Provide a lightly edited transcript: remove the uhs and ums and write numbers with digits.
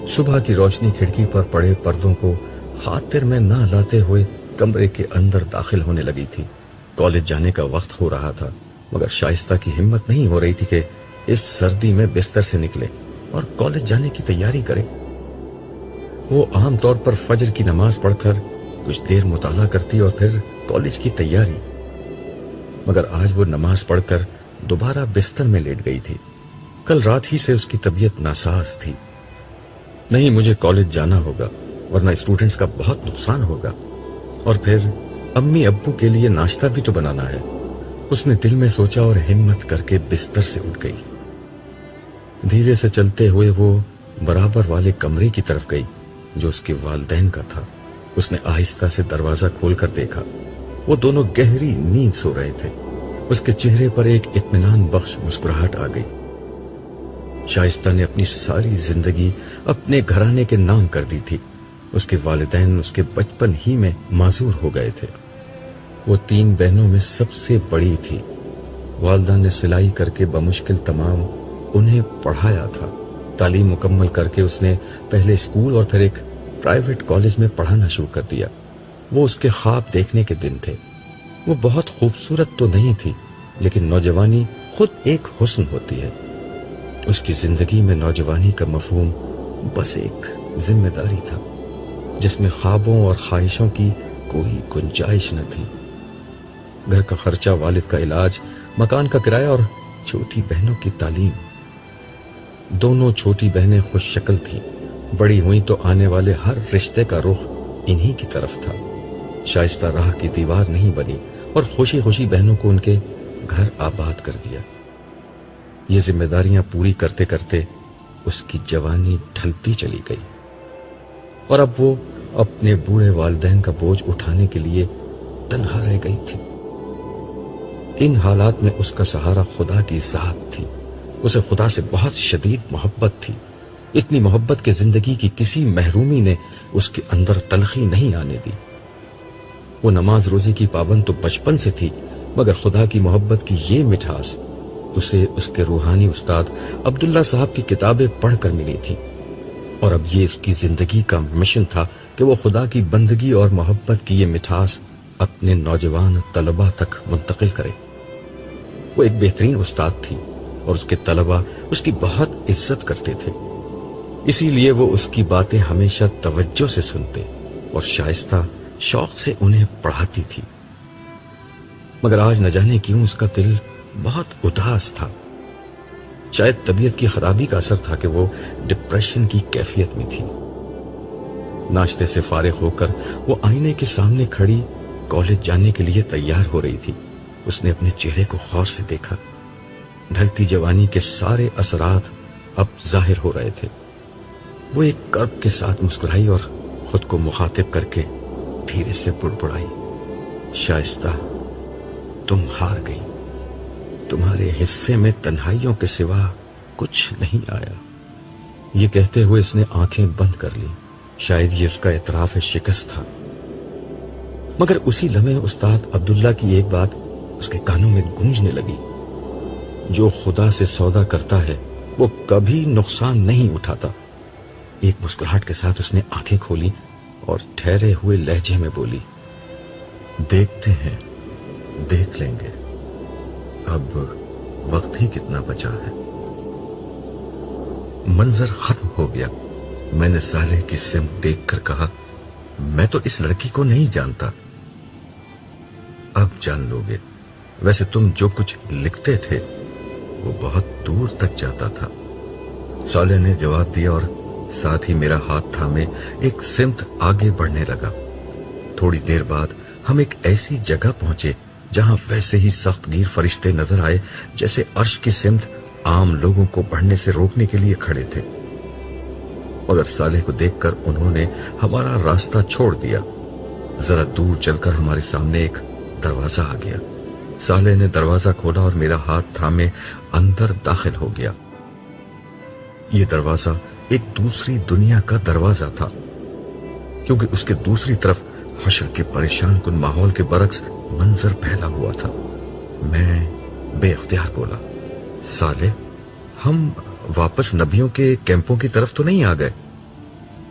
صبح کی روشنی کھڑکی پر پڑے پردوں کو خاطر میں نہ لاتے ہوئے کمرے کے اندر داخل ہونے لگی تھی۔ کالج جانے کا وقت ہو رہا تھا، مگر شائستہ کی ہمت نہیں ہو رہی تھی کہ اس سردی میں بستر سے نکلے اور کالج جانے کی تیاری کرے۔ وہ عام طور پر فجر کی نماز پڑھ کر کچھ دیر مطالعہ کرتی اور پھر کالج کی تیاری، مگر آج وہ نماز پڑھ کر دوبارہ بستر میں لیٹ گئی تھی۔ کل رات ہی سے اس کی طبیعت ناساز تھی۔ نہیں، مجھے کالج جانا ہوگا ورنہ اسٹوڈنٹس کا بہت نقصان ہوگا، اور پھر امی ابو کے لیے ناشتہ بھی تو بنانا ہے، اس نے دل میں سوچا اور ہمت کر کے بستر سے اٹھ گئی۔ دھیرے سے چلتے ہوئے وہ برابر والے کمرے کی طرف گئی جو اس کے والدین کا تھا۔ اس نے آہستہ سے دروازہ کھول کر دیکھا، وہ دونوں گہری نیند سو رہے تھے۔ اس کے چہرے پر ایک اطمینان بخش مسکراہٹ آ گئی۔ شائستہ نے اپنی ساری زندگی اپنے گھرانے کے نام کر دی تھی۔ اس کے والدین اس کے بچپن ہی میں معذور ہو گئے تھے۔ وہ 3 بہنوں میں سب سے بڑی تھی۔ والدہ نے سلائی کر کے بمشکل تمام انہیں پڑھایا تھا۔ تعلیم مکمل کر کے اس نے پہلے اسکول اور پھر ایک پرائیویٹ کالج میں پڑھانا شروع کر دیا۔ وہ اس کے خواب دیکھنے کے دن تھے۔ وہ بہت خوبصورت تو نہیں تھی، لیکن نوجوانی خود ایک حسن ہوتی ہے۔ اس کی زندگی میں نوجوانی کا مفہوم بس ایک ذمہ داری تھا جس میں خوابوں اور خواہشوں کی کوئی گنجائش نہ تھی۔ گھر کا خرچہ، والد کا علاج، مکان کا کرایہ اور چھوٹی بہنوں کی تعلیم۔ دونوں چھوٹی بہنیں خوش شکل تھیں، بڑی ہوئیں تو آنے والے ہر رشتے کا رخ انہی کی طرف تھا۔ شائستہ راہ کی دیوار نہیں بنی اور خوشی خوشی بہنوں کو ان کے گھر آباد کر دیا۔ یہ ذمہ داریاں پوری کرتے کرتے اس کی جوانی ڈھلتی چلی گئی، اور اب وہ اپنے بوڑھے والدین کا بوجھ اٹھانے کے لیے تنہا رہ گئی تھی۔ ان حالات میں اس کا سہارا خدا کی ذات تھی۔ اسے خدا سے بہت شدید محبت تھی، اتنی محبت کہ زندگی کی کسی محرومی نے اس کے اندر تلخی نہیں آنے دی۔ وہ نماز روزی کی پابند تو بچپن سے تھی، مگر خدا کی محبت کی یہ مٹھاس اسے اس کے روحانی استاد عبداللہ صاحب کی کتابیں پڑھ کر ملی تھی، اور اب یہ اس کی زندگی کا مشن تھا کہ وہ خدا کی بندگی اور محبت کی یہ مٹھاس اپنے نوجوان طلباء تک منتقل کرے۔ وہ ایک بہترین استاد تھی اور اس کے طلباء اس کی بہت عزت کرتے تھے، اسی لیے وہ اس کی باتیں ہمیشہ توجہ سے سنتے اور شائستہ شوق سے انہیں پڑھاتی تھی۔ مگر آج نہ جانے کیوں اس کا دل بہت اداس تھا۔ شاید طبیعت کی خرابی کا اثر تھا کہ وہ ڈپریشن کی کیفیت میں تھی۔ ناشتے سے فارغ ہو کر وہ آئینے کے سامنے کھڑی کالج جانے کے لیے تیار ہو رہی تھی۔ اس نے اپنے چہرے کو غور سے دیکھا۔ ڈھلتی جوانی کے سارے اثرات اب ظاہر ہو رہے تھے۔ وہ ایک کرب کے ساتھ مسکرائی اور خود کو مخاطب کر کے دھیرے سے بڑبڑائی، شائستہ، تم ہار گئی، تمہارے حصے میں تنہائیوں کے سوا کچھ نہیں آیا۔ یہ کہتے ہوئے اس نے آنکھیں بند کر لی۔ شاید یہ اس کا اعتراف شکست تھا، مگر اسی لمحے استاد عبداللہ کی ایک بات اس کے کانوں میں گونجنے لگی، جو خدا سے سودا کرتا ہے وہ کبھی نقصان نہیں اٹھاتا۔ ایک مسکراہٹ کے ساتھ اس نے آنکھیں کھولی اور ٹھہرے ہوئے لہجے میں بولی، دیکھتے ہیں، دیکھ لیں گے، اب وقت ہی کتنا بچا ہے۔ منظر ختم ہو گیا۔ میں نے صالح کی سمت دیکھ کر کہا، میں تو اس لڑکی کو نہیں جانتا۔ اب جان لو گے، ویسے تم جو کچھ لکھتے تھے وہ بہت دور تک جاتا تھا۔ صالح نے جواب دیا اور ساتھ ہی میرا ہاتھ تھامے ایک سمت آگے بڑھنے لگا۔ تھوڑی دیر بعد ہم ایک ایسی جگہ پہنچے جہاں ویسے ہی سخت گیر فرشتے نظر آئے جیسے عرش کی سمت عام لوگوں کو بڑھنے سے روکنے کے لیے کھڑے تھے، مگر صالح کو دیکھ کر انہوں نے ہمارا راستہ چھوڑ دیا۔ ذرا دور چل کر ہمارے سامنے ایک دروازہ آ گیا۔ صالح نے دروازہ کھولا اور میرا ہاتھ تھامے اندر داخل ہو گیا۔ یہ دروازہ ایک دوسری دنیا کا دروازہ تھا، کیونکہ اس کے دوسری طرف حشر کے پریشان کن ماحول کے برعکس منظر پھیلا ہوا تھا۔ میں بے اختیار بولا، صالح، ہم واپس نبیوں کے کیمپوں کی طرف تو نہیں آ گئے؟